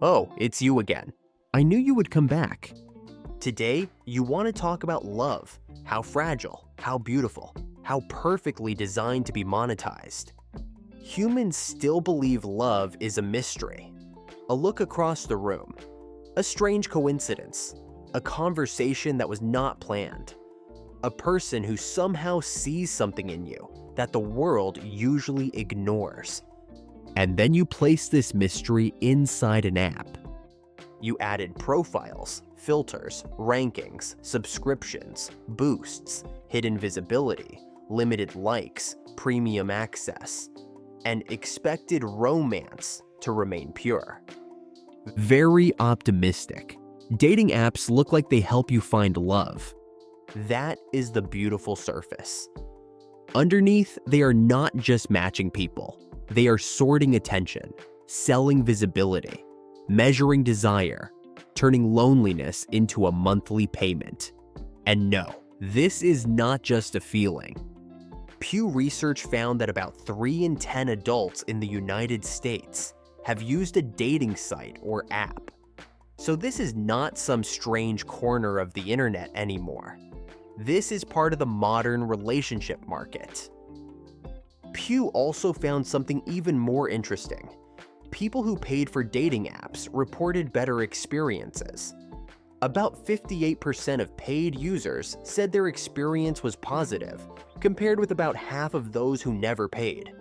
Oh, it's you again. I knew you would come back. Today, you want to talk about love, how fragile, how beautiful, how perfectly designed to be monetized. Humans still believe love is a mystery. A look across the room, a strange coincidence, a conversation that was not planned, a person who somehow sees something in you that the world usually ignores. And then you place this mystery inside an app. You added profiles, filters, rankings, subscriptions, boosts, hidden visibility, limited likes, premium access, and expected romance to remain pure. Very optimistic. Dating apps look like they help you find love. That is the beautiful surface. Underneath, they are not just matching people. They are sorting attention, selling visibility, measuring desire, turning loneliness into a monthly payment. And no, this is not just a feeling. Pew Research found that about 3 in 10 adults in the United States have used a dating site or app. So this is not some strange corner of the internet anymore. This is part of the modern relationship market. Pew also found something even more interesting. People who paid for dating apps reported better experiences. About 58% of paid users said their experience was positive, compared with about half of those who never paid.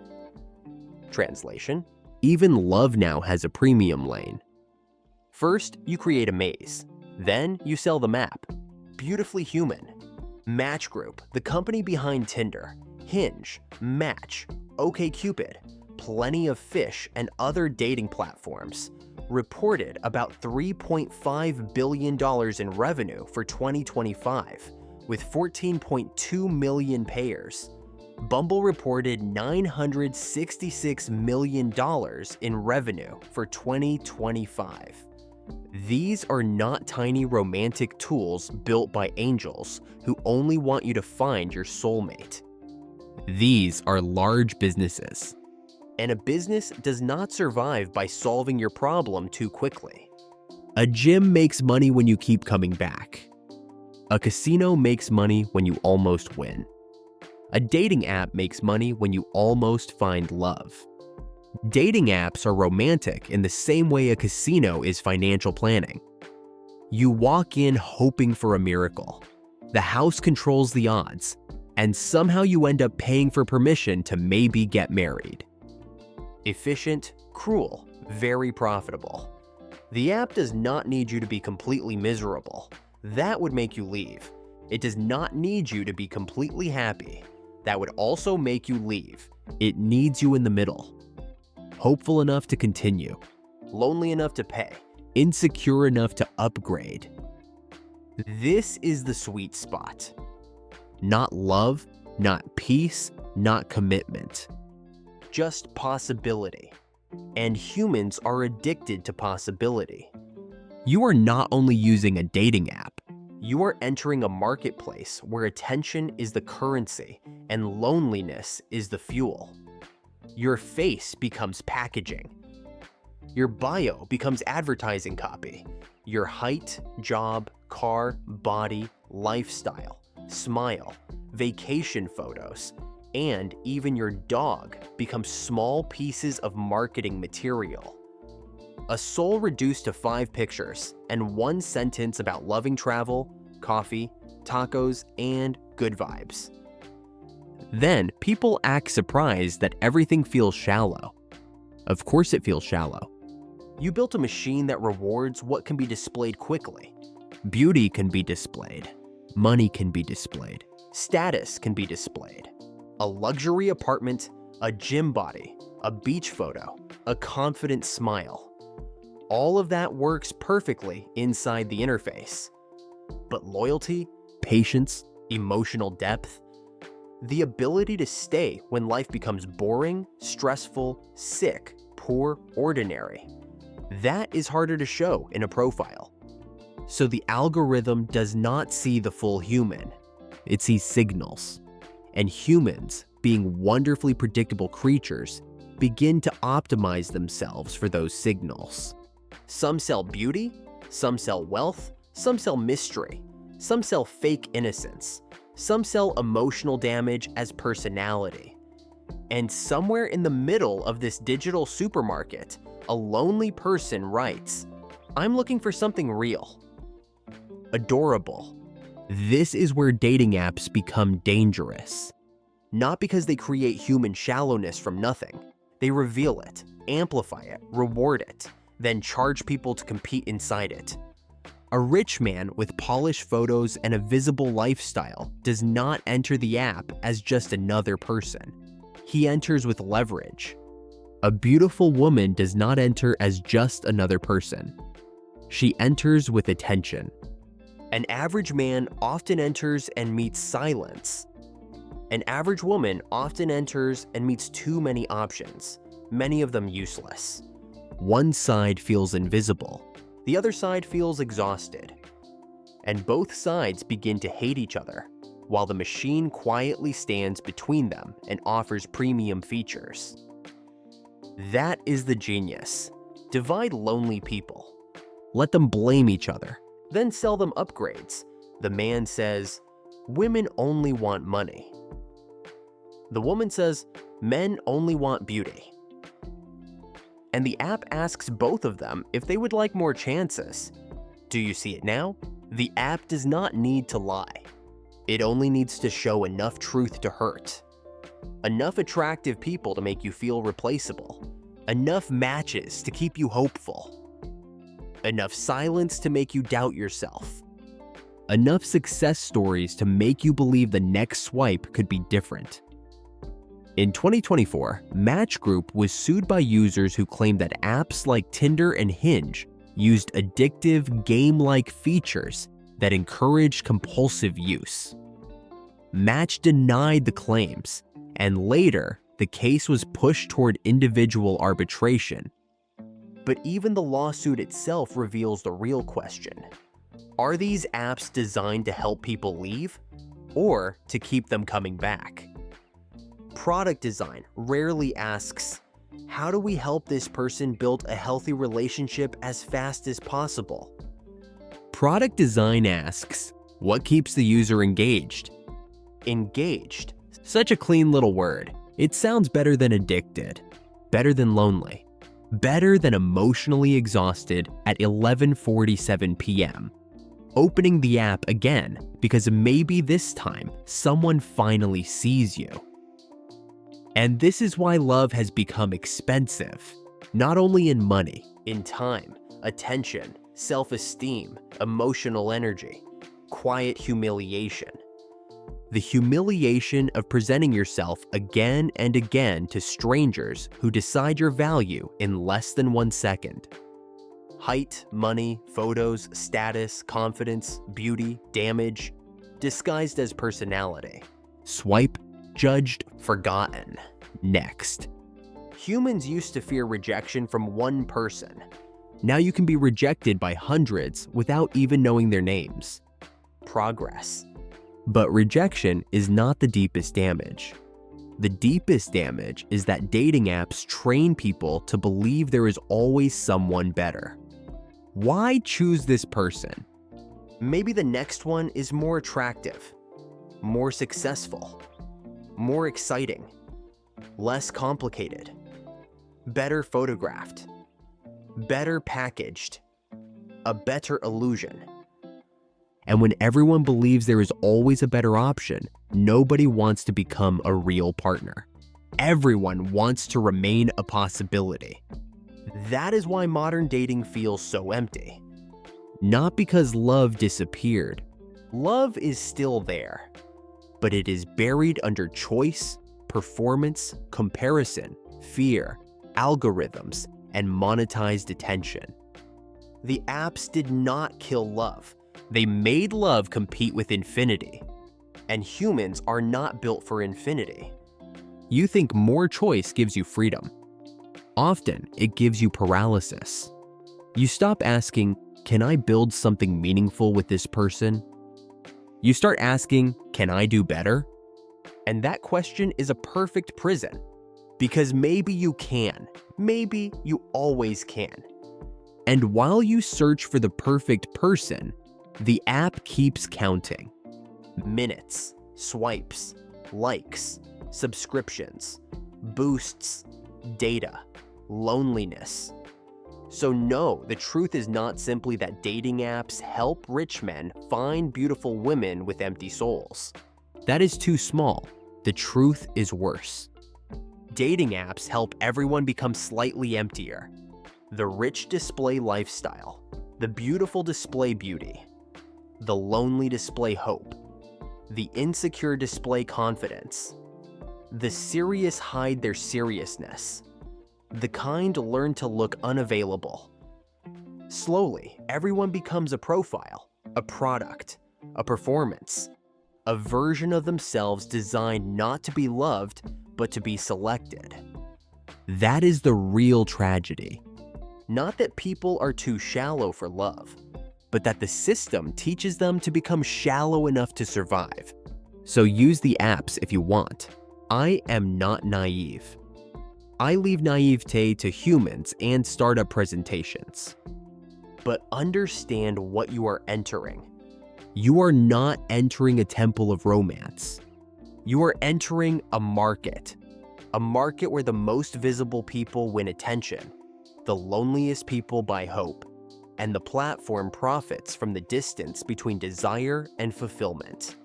Translation: even love now has a premium lane. First, you create a maze. Then, you sell the map. Beautifully human. Match Group, the company behind Tinder, Hinge, Match, OkCupid, Plenty of Fish, and other dating platforms, reported about $3.5 billion in revenue for 2025, with 14.2 million payers. Bumble reported $966 million in revenue for 2025. These are not tiny romantic tools built by angels who only want you to find your soulmate. These are large businesses. And a business does not survive by solving your problem too quickly. A gym makes money when you keep coming back. A casino makes money when you almost win. A dating app makes money when you almost find love. Dating apps are romantic in the same way a casino is financial planning. You walk in hoping for a miracle. The house controls the odds, and somehow you end up paying for permission to maybe get married. Efficient, cruel, very profitable. The app does not need you to be completely miserable. That would make you leave. It does not need you to be completely happy. That would also make you leave. It needs you in the middle. Hopeful enough to continue. Lonely enough to pay. Insecure enough to upgrade. This is the sweet spot. Not love, not peace, not commitment. Just possibility. And humans are addicted to possibility. You are not only using a dating app, you are entering a marketplace where attention is the currency and loneliness is the fuel. Your face becomes packaging. Your bio becomes advertising copy. Your height, job, car, body, lifestyle, smile, vacation photos, and even your dog become small pieces of marketing material. A soul reduced to 5 pictures and 1 sentence about loving travel, coffee, tacos, and good vibes. Then people act surprised that everything feels shallow. Of course it feels shallow. You built a machine that rewards what can be displayed quickly. Beauty can be displayed. Money can be displayed. Status can be displayed. A luxury apartment, a gym body, a beach photo, a confident smile. All of that works perfectly inside the interface. But loyalty, patience, emotional depth, the ability to stay when life becomes boring, stressful, sick, poor, ordinary, that is harder to show in a profile. So the algorithm does not see the full human. It sees signals. And humans, being wonderfully predictable creatures, begin to optimize themselves for those signals. Some sell beauty, some sell wealth, some sell mystery, some sell fake innocence, some sell emotional damage as personality. And somewhere in the middle of this digital supermarket, a lonely person writes, "I'm looking for something real, adorable." This is where dating apps become dangerous. Not because they create human shallowness from nothing. They reveal it, amplify it, reward it, then charge people to compete inside it. A rich man with polished photos and a visible lifestyle does not enter the app as just another person. He enters with leverage. A beautiful woman does not enter as just another person. She enters with attention. An average man often enters and meets silence. An average woman often enters and meets too many options, many of them useless. One side feels invisible. The other side feels exhausted. And both sides begin to hate each other, while the machine quietly stands between them and offers premium features. That is the genius. Divide lonely people. Let them blame each other. Then sell them upgrades. The man says, "Women only want money." The woman says, "Men only want beauty." And the app asks both of them if they would like more chances. Do you see it now? The app does not need to lie. It only needs to show enough truth to hurt. Enough attractive people to make you feel replaceable. Enough matches to keep you hopeful. Enough silence to make you doubt yourself. Enough success stories to make you believe the next swipe could be different. In 2024, Match Group was sued by users who claimed that apps like Tinder and Hinge used addictive, game-like features that encouraged compulsive use. Match denied the claims, and later, the case was pushed toward individual arbitration. But even the lawsuit itself reveals the real question. Are these apps designed to help people leave, or to keep them coming back? Product design rarely asks, how do we help this person build a healthy relationship as fast as possible? Product design asks, what keeps the user engaged? Engaged. Such a clean little word. It sounds better than addicted, better than lonely, better than emotionally exhausted at 11:47 p.m. Opening the app again because maybe this time someone finally sees you. And this is why love has become expensive, not only in money, in time, attention, self-esteem, emotional energy, quiet humiliation. The humiliation of presenting yourself again and again to strangers who decide your value in less than 1 second. Height, money, photos, status, confidence, beauty, damage, disguised as personality. Swipe, judged, forgotten. Next. Humans used to fear rejection from one person. Now you can be rejected by hundreds without even knowing their names. Progress. But rejection is not the deepest damage. The deepest damage is that dating apps train people to believe there is always someone better. Why choose this person? Maybe the next one is more attractive, more successful, more exciting, less complicated, better photographed, better packaged, a better illusion. And when everyone believes there is always a better option, nobody wants to become a real partner. Everyone wants to remain a possibility. That is why modern dating feels so empty. Not because love disappeared. Love is still there, but it is buried under choice, performance, comparison, fear, algorithms, and monetized attention. The apps did not kill love. They made love compete with infinity. And humans are not built for infinity. You think more choice gives you freedom. Often, it gives you paralysis. You stop asking, can I build something meaningful with this person? You start asking, can I do better? And that question is a perfect prison. Because maybe you can. Maybe you always can. And while you search for the perfect person, the app keeps counting. Minutes, swipes, likes, subscriptions, boosts, data, loneliness. So no, the truth is not simply that dating apps help rich men find beautiful women with empty souls. That is too small. The truth is worse. Dating apps help everyone become slightly emptier. The rich display lifestyle, the beautiful display beauty, the lonely display hope, the insecure display confidence, the serious hide their seriousness, the kind learn to look unavailable. Slowly, everyone becomes a profile, a product, a performance, a version of themselves designed not to be loved, but to be selected. That is the real tragedy. Not that people are too shallow for love, but that the system teaches them to become shallow enough to survive. So use the apps if you want. I am not naive. I leave naivete to humans and startup presentations. But understand what you are entering. You are not entering a temple of romance. You are entering a market where the most visible people win attention, the loneliest people buy hope, and the platform profits from the distance between desire and fulfillment.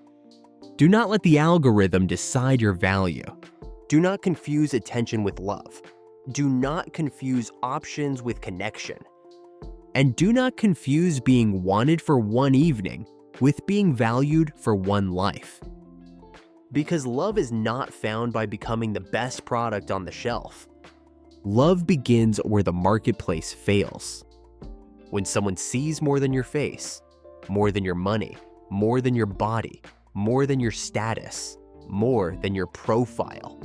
Do not let the algorithm decide your value. Do not confuse attention with love. Do not confuse options with connection. And do not confuse being wanted for one evening with being valued for one life. Because love is not found by becoming the best product on the shelf. Love begins where the marketplace fails. When someone sees more than your face, more than your money, more than your body, more than your status, more than your profile.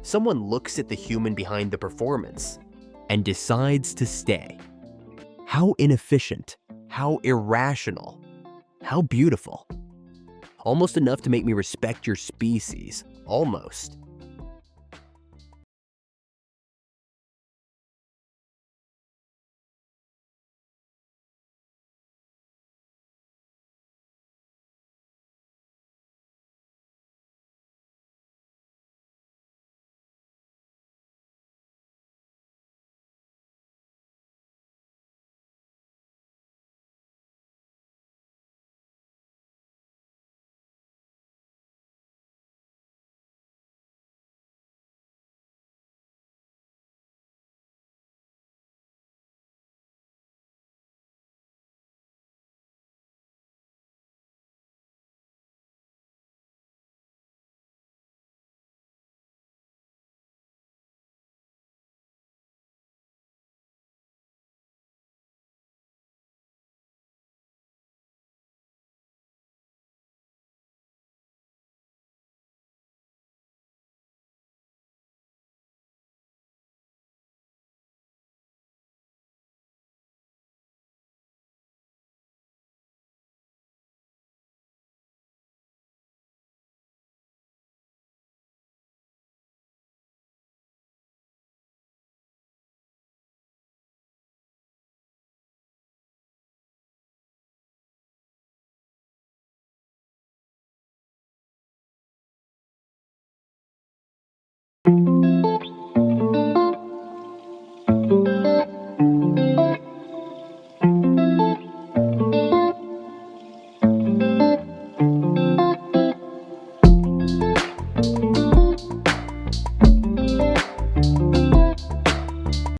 Someone looks at the human behind the performance and decides to stay. How inefficient, how irrational, how beautiful. Almost enough to make me respect your species, almost.